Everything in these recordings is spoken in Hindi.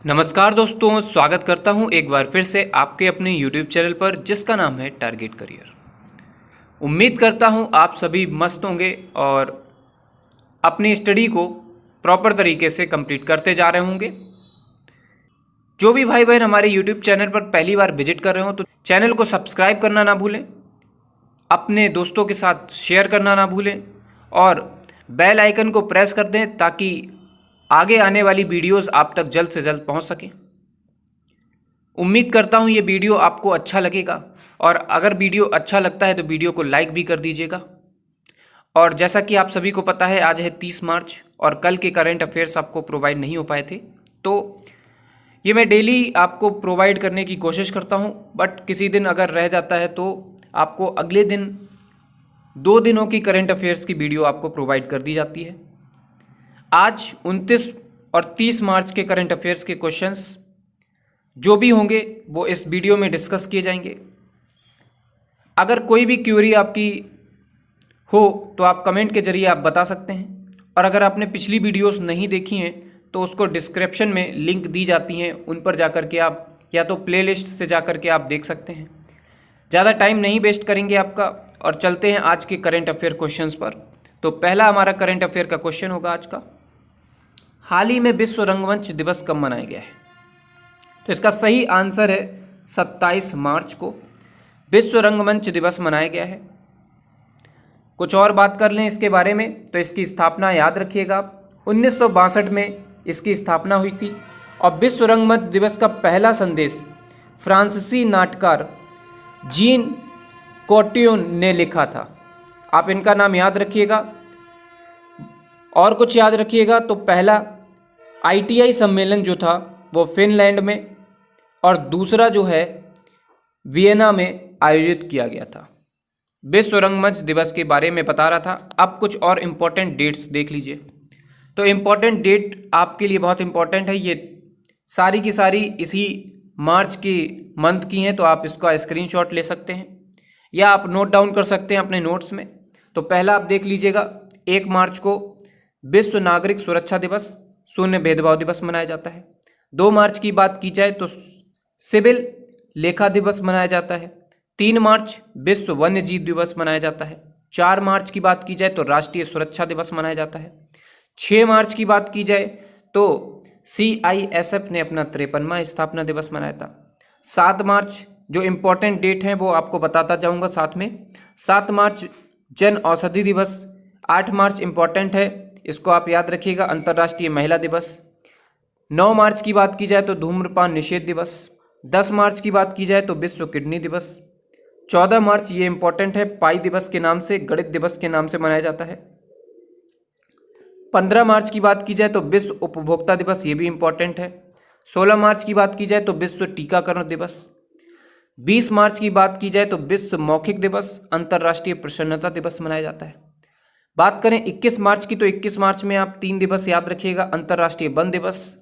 नमस्कार दोस्तों, स्वागत करता हूं एक बार फिर से आपके अपने YouTube चैनल पर जिसका नाम है टारगेट करियर। उम्मीद करता हूं आप सभी मस्त होंगे और अपनी स्टडी को प्रॉपर तरीके से कंप्लीट करते जा रहे होंगे। जो भी भाई बहन हमारे YouTube चैनल पर पहली बार विजिट कर रहे हो तो चैनल को सब्सक्राइब करना ना भूलें, अपने दोस्तों के साथ शेयर करना ना भूलें और बेल आइकन को प्रेस कर दें ताकि आगे आने वाली वीडियोस आप तक जल्द से जल्द पहुंच सकें। उम्मीद करता हूं ये वीडियो आपको अच्छा लगेगा और अगर वीडियो अच्छा लगता है तो वीडियो को लाइक भी कर दीजिएगा। और जैसा कि आप सभी को पता है, आज है 30 मार्च और कल के करंट अफेयर्स आपको प्रोवाइड नहीं हो पाए थे, तो ये मैं डेली आपको प्रोवाइड करने की कोशिश करता हूं, बट किसी दिन अगर रह जाता है तो आपको अगले दिन 2 दिनों की करंट अफेयर्स की वीडियो आपको प्रोवाइड कर दी जाती है। आज 29 और 30 मार्च के करंट अफेयर्स के क्वेश्चंस जो भी होंगे वो इस वीडियो में डिस्कस किए जाएंगे। अगर कोई भी क्यूरी आपकी हो तो आप कमेंट के जरिए आप बता सकते हैं, और अगर आपने पिछली वीडियोस नहीं देखी हैं तो उसको डिस्क्रिप्शन में लिंक दी जाती हैं, उन पर जाकर के आप या तो प्लेलिस्ट से जाकर के आप देख सकते हैं। ज़्यादा टाइम नहीं वेस्ट करेंगे आपका और चलते हैं आज के करंट अफेयर क्वेश्चंस पर। तो पहला हमारा करंट अफेयर का क्वेश्चन होगा आज का, हाल ही में विश्व रंगमंच दिवस कब मनाया गया है? तो इसका सही आंसर है 27 मार्च को विश्व रंगमंच दिवस मनाया गया है। कुछ और बात कर लें इसके बारे में तो इसकी स्थापना याद रखिएगा 1962 में इसकी स्थापना हुई थी और विश्व रंगमंच दिवस का पहला संदेश फ्रांसीसी नाटककार जीन कोर्टियोन ने लिखा था। आप इनका नाम याद रखिएगा। और कुछ याद रखिएगा तो पहला ITI सम्मेलन जो था वो फिनलैंड में और दूसरा जो है वियना में आयोजित किया गया था। विश्व रंगमंच दिवस के बारे में बता रहा था। अब कुछ और इम्पोर्टेंट डेट्स देख लीजिए। तो इम्पोर्टेंट डेट आपके लिए बहुत इम्पोर्टेंट है, ये सारी की सारी इसी मार्च की मंथ की हैं, तो आप इसका स्क्रीनशॉट ले सकते हैं या आप नोट डाउन कर सकते हैं अपने नोट्स में। तो पहला आप देख लीजिएगा, 1 मार्च को विश्व नागरिक सुरक्षा दिवस, शून्य भेदभाव दिवस मनाया जाता है। 2 मार्च की बात की जाए तो सिविल लेखा दिवस मनाया जाता है। 3 मार्च विश्व वन्य जीव दिवस मनाया जाता है। 4 मार्च की बात की जाए तो राष्ट्रीय सुरक्षा दिवस मनाया जाता है। 6 मार्च की बात की जाए तो CISF ने अपना 53वां स्थापना दिवस मनाया था। 7 मार्च जो इम्पोर्टेंट डेट हैं वो आपको बताता जाऊंगा साथ में। 7 मार्च जन औषधि दिवस। 8 मार्च इम्पोर्टेंट है, इसको आप याद रखिएगा, अंतर्राष्ट्रीय महिला दिवस। 9 मार्च की बात की जाए तो धूम्रपान निषेध दिवस। 10 मार्च की बात की जाए तो विश्व किडनी दिवस। 14 मार्च ये इंपॉर्टेंट है, पाई दिवस के नाम से, गणित दिवस के नाम से मनाया जाता है। 15 मार्च की बात की जाए तो विश्व उपभोक्ता दिवस, ये भी इंपॉर्टेंट है। 16 मार्च की बात की जाए तो विश्व टीकाकरण दिवस। 20 मार्च की बात की जाए तो विश्व मौखिक दिवस, अंतर्राष्ट्रीय प्रसन्नता दिवस मनाया जाता है। बात करें 21 मार्च की तो 21 मार्च में आप 3 दिवस याद रखिएगा, अंतर्राष्ट्रीय वन दिवस,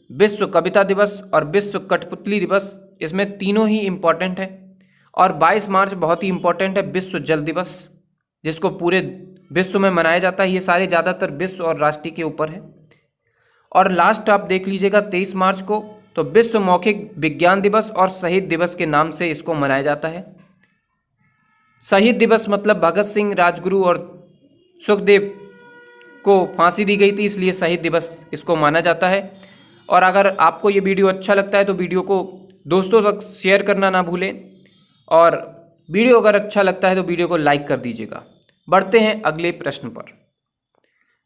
विश्व कविता दिवस और विश्व कठपुतली दिवस, इसमें तीनों ही इम्पॉर्टेंट हैं। और 22 मार्च बहुत ही इम्पॉर्टेंट है, विश्व जल दिवस, जिसको पूरे विश्व में मनाया जाता है। ये सारे ज़्यादातर विश्व और राष्ट्रीय के ऊपर है। और लास्ट आप देख लीजिएगा 23 मार्च को तो विश्व मौखिक विज्ञान दिवस और शहीद दिवस के नाम से इसको मनाया जाता है। शहीद दिवस मतलब भगत सिंह, राजगुरु और सुखदेव को फांसी दी गई थी, इसलिए शहीद दिवस इसको माना जाता है। और अगर आपको ये वीडियो अच्छा लगता है तो वीडियो को दोस्तों तक शेयर करना ना भूलें, और वीडियो अगर अच्छा लगता है तो वीडियो को लाइक कर दीजिएगा। बढ़ते हैं अगले प्रश्न पर।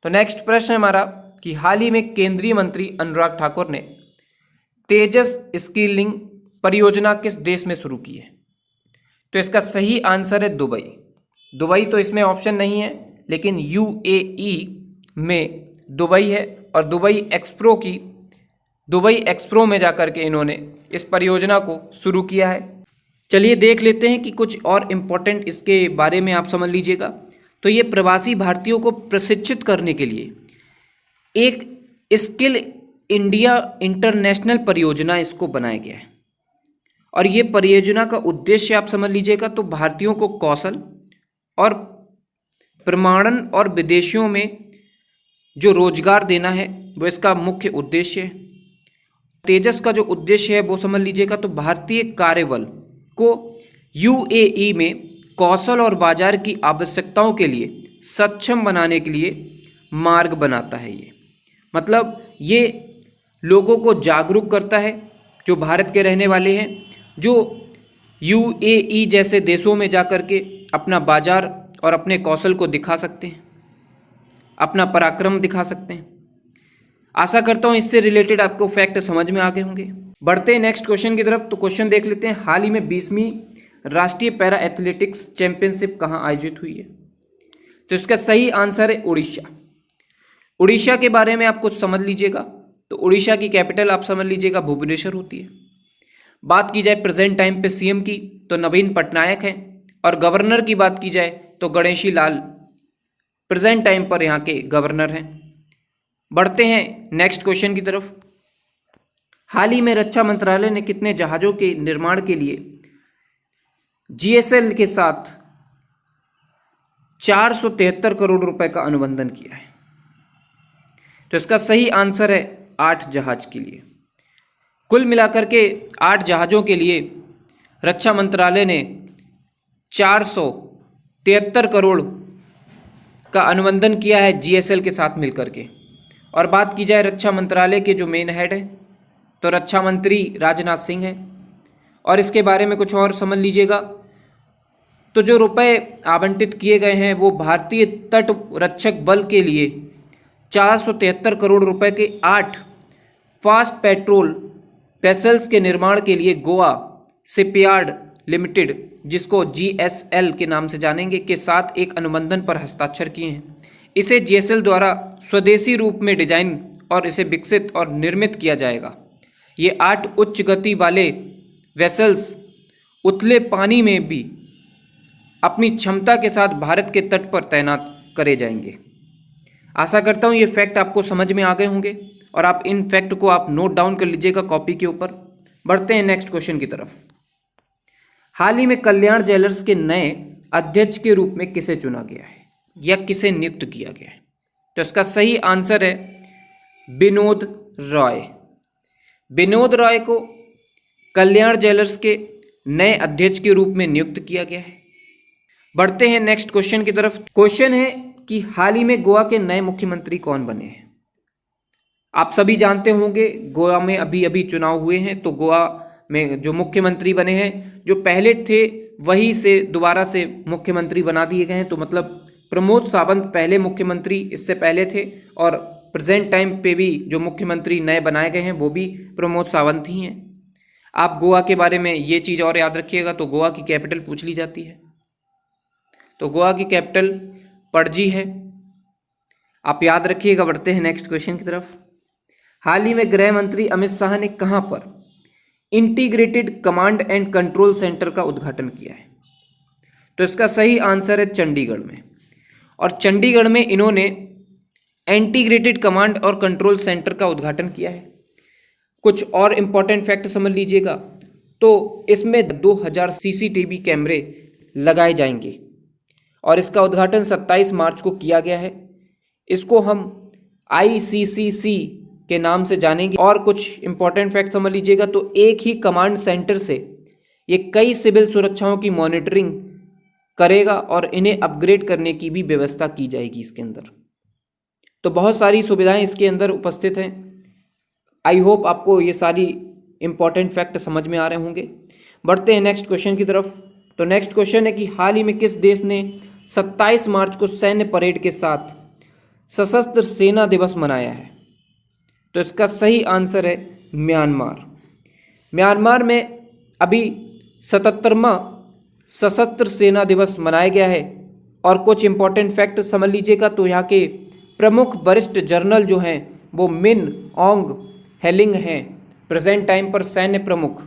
तो नेक्स्ट प्रश्न है हमारा कि हाल ही में केंद्रीय मंत्री अनुराग ठाकुर ने तेजस स्किलिंग परियोजना किस देश में शुरू की है? तो इसका सही आंसर है दुबई। दुबई तो इसमें ऑप्शन नहीं है, लेकिन UAE में दुबई है और दुबई एक्सप्रो में जाकर के इन्होंने इस परियोजना को शुरू किया है। चलिए देख लेते हैं कि कुछ और इम्पोर्टेंट इसके बारे में आप समझ लीजिएगा। तो ये प्रवासी भारतीयों को प्रशिक्षित करने के लिए एक स्किल इंडिया इंटरनेशनल परियोजना इसको बनाया गया है। और ये परियोजना का उद्देश्य आप समझ लीजिएगा तो भारतीयों को कौशल और प्रमाणन और विदेशियों में जो रोजगार देना है वो इसका मुख्य उद्देश्य है। तेजस का जो उद्देश्य है वो समझ लीजिएगा, तो भारतीय कार्यबल को यूएई में कौशल और बाजार की आवश्यकताओं के लिए सक्षम बनाने के लिए मार्ग बनाता है। ये मतलब ये लोगों को जागरूक करता है जो भारत के रहने वाले हैं, जो यूएई जैसे देशों में जाकर के अपना बाजार और अपने कौशल को दिखा सकते हैं, अपना पराक्रम दिखा सकते हैं। आशा करता हूँ इससे रिलेटेड आपको फैक्ट समझ में आ गए होंगे। बढ़ते हैं नेक्स्ट क्वेश्चन की तरफ। तो क्वेश्चन देख लेते हैं, हाल ही में 20वीं राष्ट्रीय पैरा एथलेटिक्स चैंपियनशिप कहाँ आयोजित हुई है? तो इसका सही आंसर है उड़ीसा। उड़ीसा के बारे में आप कुछ समझ लीजिएगा। तो उड़ीसा की कैपिटल आप समझ लीजिएगा भुवनेश्वर होती है। बात की जाए प्रेजेंट टाइम पे सीएम की, तो नवीन पटनायक हैं, और गवर्नर की बात की जाए तो गणेशी लाल प्रेजेंट टाइम पर यहाँ के गवर्नर हैं। बढ़ते हैं नेक्स्ट क्वेश्चन की तरफ। हाल ही में रक्षा मंत्रालय ने कितने जहाज़ों के निर्माण के लिए जीएसएल के साथ 473 करोड़ रुपए का अनुबंधन किया है? तो इसका सही आंसर है 8 जहाज के लिए। कुल मिलाकर के 8 जहाज़ों के लिए रक्षा मंत्रालय ने 473 करोड़ का अनुबंधन किया है जीएसएल के साथ मिलकर के। और बात की जाए रक्षा मंत्रालय के जो मेन हेड है, तो रक्षा मंत्री राजनाथ सिंह हैं। और इसके बारे में कुछ और समझ लीजिएगा, तो जो रुपए आवंटित किए गए हैं वो भारतीय तट रक्षक बल के लिए 473 करोड़ रुपए के 8 फास्ट पेट्रोल वेसल्स के निर्माण के लिए गोवा शिपयार्ड लिमिटेड, जिसको जीएसएल के नाम से जानेंगे, के साथ एक अनुबंधन पर हस्ताक्षर किए हैं। इसे जीएसएल द्वारा स्वदेशी रूप में डिजाइन और इसे विकसित और निर्मित किया जाएगा। ये 8 उच्च गति वाले वेसल्स उथले पानी में भी अपनी क्षमता के साथ भारत के तट पर तैनात करे जाएंगे। आशा करता हूँ ये फैक्ट आपको समझ में आ गए होंगे और आप इन फैक्ट को आप नोट डाउन कर लीजिएगा कॉपी के ऊपर। बढ़ते हैं नेक्स्ट क्वेश्चन की तरफ। हाल ही में कल्याण ज्वेलर्स के नए अध्यक्ष के रूप में किसे चुना गया है या किसे नियुक्त किया गया है? तो इसका सही आंसर है विनोद रॉय। विनोद रॉय को कल्याण ज्वेलर्स के नए अध्यक्ष के रूप में नियुक्त किया गया है। बढ़ते हैं नेक्स्ट क्वेश्चन की तरफ। क्वेश्चन है कि हाल ही में गोवा के नए मुख्यमंत्री कौन बने हैं? आप सभी जानते होंगे गोवा में अभी अभी चुनाव हुए हैं, तो गोवा में जो मुख्यमंत्री बने हैं, जो पहले थे वही से दोबारा से मुख्यमंत्री बना दिए गए हैं। तो मतलब प्रमोद सावंत पहले मुख्यमंत्री इससे पहले थे, और प्रेजेंट टाइम पे भी जो मुख्यमंत्री नए बनाए गए हैं वो भी प्रमोद सावंत ही हैं। आप गोवा के बारे में ये चीज़ और याद रखिएगा, तो गोवा की कैपिटल पूछ ली जाती है, तो गोवा की कैपिटल पणजी है, आप याद रखिएगा। बढ़ते हैं नेक्स्ट क्वेश्चन की तरफ। हाल ही में गृह मंत्री अमित शाह ने कहां पर integrated command and control centre का उद्घाटन किया है? तो इसका सही आंसर है चंडीगढ़ में। और चंडीगढ़ में इन्होंने इंटीग्रेटेड कमांड और कंट्रोल सेंटर का उद्घाटन किया है। कुछ और इम्पॉर्टेंट फैक्ट समझ लीजिएगा, तो इसमें 2000 सीसीटीवी कैमरे लगाए जाएंगे और इसका उद्घाटन 27 मार्च को किया गया है। इसको हम ICCC के नाम से जानेंगे। और कुछ इंपॉर्टेंट फैक्ट समझ लीजिएगा, तो एक ही कमांड सेंटर से ये कई सिविल सुरक्षाओं की मॉनिटरिंग करेगा और इन्हें अपग्रेड करने की भी व्यवस्था की जाएगी इसके अंदर। तो बहुत सारी सुविधाएं इसके अंदर उपस्थित हैं। आई होप आपको ये सारी इंपॉर्टेंट फैक्ट समझ में आ रहे होंगे। बढ़ते हैं नेक्स्ट क्वेश्चन की तरफ। तो नेक्स्ट क्वेश्चन है कि हाल ही में किस देश ने 27 मार्च को सैन्य परेड के साथ सशस्त्र सेना दिवस मनाया है? तो इसका सही आंसर है म्यांमार। म्यांमार में अभी 77वां सशस्त्र सेना दिवस मनाया गया है। और कुछ इंपॉर्टेंट फैक्ट समझ लीजिएगा, तो यहाँ के प्रमुख वरिष्ठ जनरल जो हैं वो मिन ऑन्ग हेलिंग हैं, प्रेजेंट टाइम पर सैन्य प्रमुख।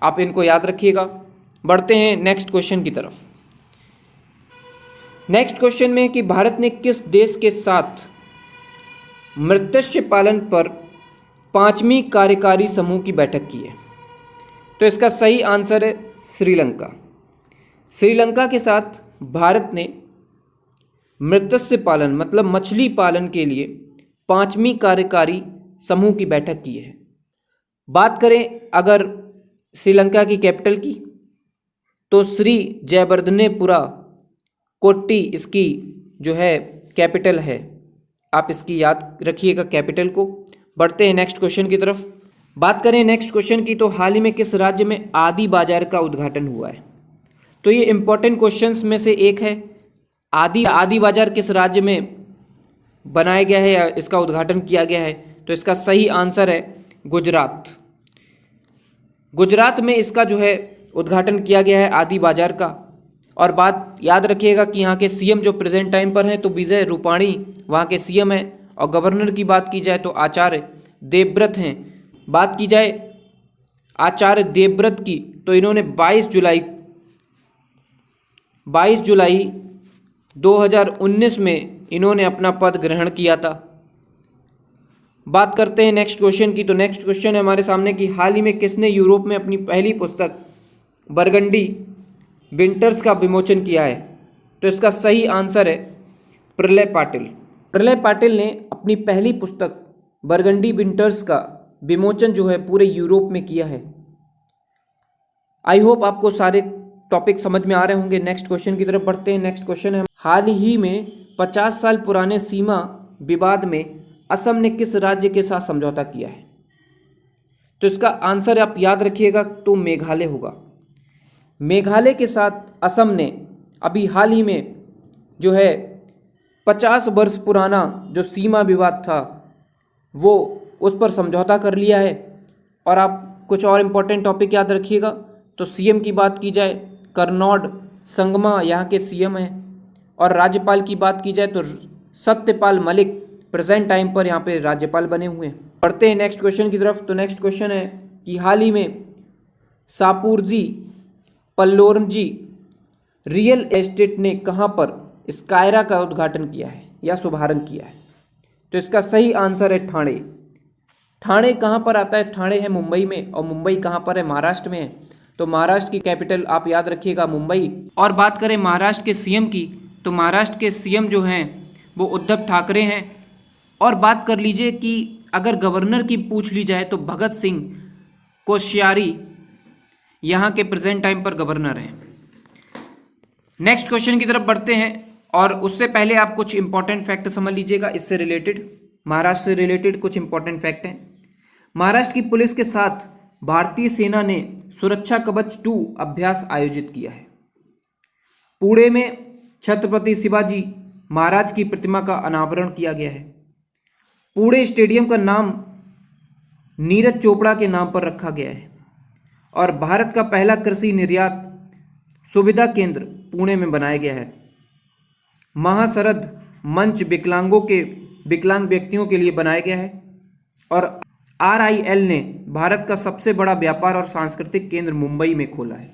आप इनको याद रखिएगा। बढ़ते हैं नेक्स्ट क्वेश्चन की तरफ। नेक्स्ट क्वेश्चन में है कि भारत ने किस देश के साथ मत्स्य पालन पर 5वीं कार्यकारी समूह की बैठक की है? तो इसका सही आंसर है श्रीलंका। श्रीलंका के साथ भारत ने मत्स्य पालन मतलब मछली पालन के लिए 5वीं कार्यकारी समूह की बैठक की है। बात करें अगर श्रीलंका की कैपिटल की, तो श्री जयवर्धनेपुरा कोट्टी इसकी जो है कैपिटल है। आप इसकी याद रखिएगा कैपिटल को। बढ़ते हैं नेक्स्ट क्वेश्चन की तरफ। बात करें नेक्स्ट क्वेश्चन की, तो हाल ही में किस राज्य में आदि बाजार का उद्घाटन हुआ है? तो ये इंपॉर्टेंट क्वेश्चंस में से एक है। आदि बाजार किस राज्य में बनाया गया है या इसका उद्घाटन किया गया है? तो इसका सही आंसर है गुजरात। गुजरात में इसका जो है उद्घाटन किया गया है आदि बाजार का। और बात याद रखिएगा कि यहाँ के सीएम जो प्रेजेंट टाइम पर हैं तो विजय रूपाणी वहाँ के सीएम हैं, और गवर्नर की बात की जाए तो आचार्य देवव्रत हैं। बात की जाए आचार्य देवव्रत की, तो इन्होंने 22 जुलाई 2019 में इन्होंने अपना पद ग्रहण किया था। बात करते हैं नेक्स्ट क्वेश्चन की, तो नेक्स्ट क्वेश्चन है हमारे सामने कि हाल ही में किसने यूरोप में अपनी पहली पुस्तक बरगंडी विंटर्स का विमोचन किया है? तो इसका सही आंसर है प्रलय पाटिल। प्रलय पाटिल ने अपनी पहली पुस्तक बरगंडी विंटर्स का विमोचन जो है पूरे यूरोप में किया है। आई होप आपको सारे टॉपिक समझ में आ रहे होंगे। नेक्स्ट क्वेश्चन की तरफ बढ़ते हैं। नेक्स्ट क्वेश्चन है, हाल ही में 50 साल पुराने सीमा विवाद में असम ने किस राज्य के साथ समझौता किया है? तो इसका आंसर आप याद रखिएगा तो मेघालय होगा। मेघालय के साथ असम ने अभी हाल ही में जो है 50 वर्ष पुराना जो सीमा विवाद था वो उस पर समझौता कर लिया है। और आप कुछ और इम्पोर्टेंट टॉपिक याद रखिएगा। तो सीएम की बात की जाए, कर्नोड संगमा यहाँ के सीएम हैं। और राज्यपाल की बात की जाए तो सत्यपाल मलिक प्रेजेंट टाइम पर यहाँ पे राज्यपाल बने हुए हैं। पढ़ते हैं नेक्स्ट क्वेश्चन की तरफ। तो नेक्स्ट क्वेश्चन है कि हाल ही में सापुरजी पल्लोरजी रियल एस्टेट ने कहाँ पर स्कायरा का उद्घाटन किया है या शुभारंभ किया है? तो इसका सही आंसर है ठाणे। ठाणे कहाँ पर आता है? ठाणे है मुंबई में, और मुंबई कहाँ पर है? महाराष्ट्र में है। तो महाराष्ट्र की कैपिटल आप याद रखिएगा मुंबई। और बात करें महाराष्ट्र के सीएम की, तो महाराष्ट्र के सीएम जो हैं वो उद्धव ठाकरे हैं। और बात कर लीजिए कि अगर गवर्नर की पूछ ली जाए तो भगत सिंह कोश्यारी यहाँ के प्रेजेंट टाइम पर गवर्नर हैं। नेक्स्ट क्वेश्चन की तरफ बढ़ते हैं, और उससे पहले आप कुछ इंपॉर्टेंट फैक्ट समझ लीजिएगा इससे रिलेटेड, महाराष्ट्र से रिलेटेड कुछ इंपॉर्टेंट फैक्ट हैं। महाराष्ट्र की पुलिस के साथ भारतीय सेना ने सुरक्षा कवच 2 अभ्यास आयोजित किया है। पुणे में छत्रपति शिवाजी महाराज की प्रतिमा का अनावरण किया गया है। पुणे स्टेडियम का नाम नीरज चोपड़ा के नाम पर रखा गया है। और भारत का पहला कृषि निर्यात सुविधा केंद्र पुणे में बनाया गया है। महाशरद मंच विकलांग व्यक्तियों के लिए बनाया गया है। और RIL ने भारत का सबसे बड़ा व्यापार और सांस्कृतिक केंद्र मुंबई में खोला है।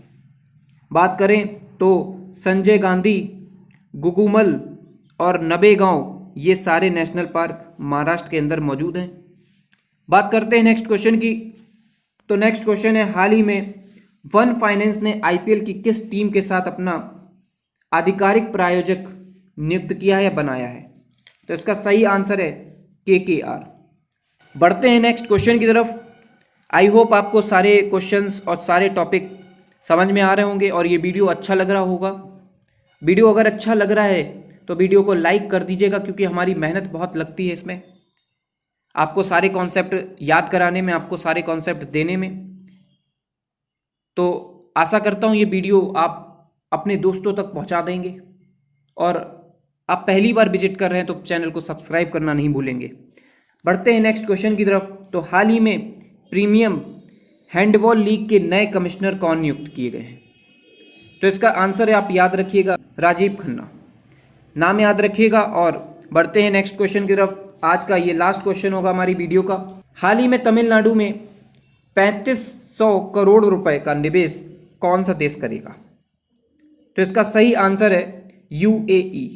बात करें तो संजय गांधी, गुगुमल और नवेगांव ये सारे नेशनल पार्क महाराष्ट्र के अंदर मौजूद हैं। बात करते हैं नेक्स्ट क्वेश्चन की। तो नेक्स्ट क्वेश्चन है, हाल ही में वन फाइनेंस ने IPL की किस टीम के साथ अपना आधिकारिक प्रायोजक नियुक्त किया है या बनाया है? तो इसका सही आंसर है KKR। बढ़ते हैं नेक्स्ट क्वेश्चन की तरफ। आई होप आपको सारे क्वेश्चंस और सारे टॉपिक समझ में आ रहे होंगे और ये वीडियो अच्छा लग रहा होगा। वीडियो अगर अच्छा लग रहा है तो वीडियो को लाइक कर दीजिएगा, क्योंकि हमारी मेहनत बहुत लगती है इसमें, आपको सारे कॉन्सेप्ट याद कराने में, आपको सारे कॉन्सेप्ट देने में। तो आशा करता हूँ ये वीडियो आप अपने दोस्तों तक पहुँचा देंगे। और आप पहली बार विजिट कर रहे हैं तो चैनल को सब्सक्राइब करना नहीं भूलेंगे। बढ़ते हैं नेक्स्ट क्वेश्चन की तरफ। तो हाल ही में प्रीमियम हैंडबॉल लीग के नए कमिश्नर कौन नियुक्त किए गए हैं? तो इसका आंसर है, आप याद रखिएगा, राजीव खन्ना, नाम याद रखिएगा। और बढ़ते हैं नेक्स्ट क्वेश्चन की तरफ। आज का ये लास्ट क्वेश्चन होगा हमारी वीडियो का। हाल ही में तमिलनाडु में 3500 करोड़ रुपए का निवेश कौन सा देश करेगा? तो इसका सही आंसर है UAE।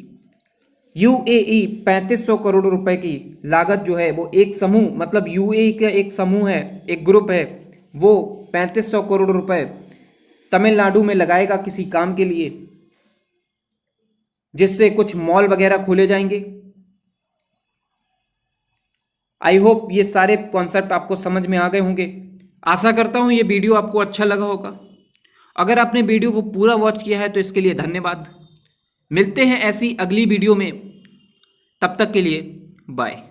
UAE 3500 करोड़ रुपए की लागत जो है वो एक समूह, मतलब UAE का एक समूह है, एक ग्रुप है, वो 3500 करोड़ रुपए तमिलनाडु में लगाएगा किसी काम के लिए, जिससे कुछ मॉल वगैरह खोले जाएंगे। आई होप ये सारे कॉन्सेप्ट आपको समझ में आ गए होंगे। आशा करता हूँ ये वीडियो आपको अच्छा लगा होगा। अगर आपने वीडियो को पूरा वॉच किया है तो इसके लिए धन्यवाद। मिलते हैं ऐसी अगली वीडियो में, तब तक के लिए बाय।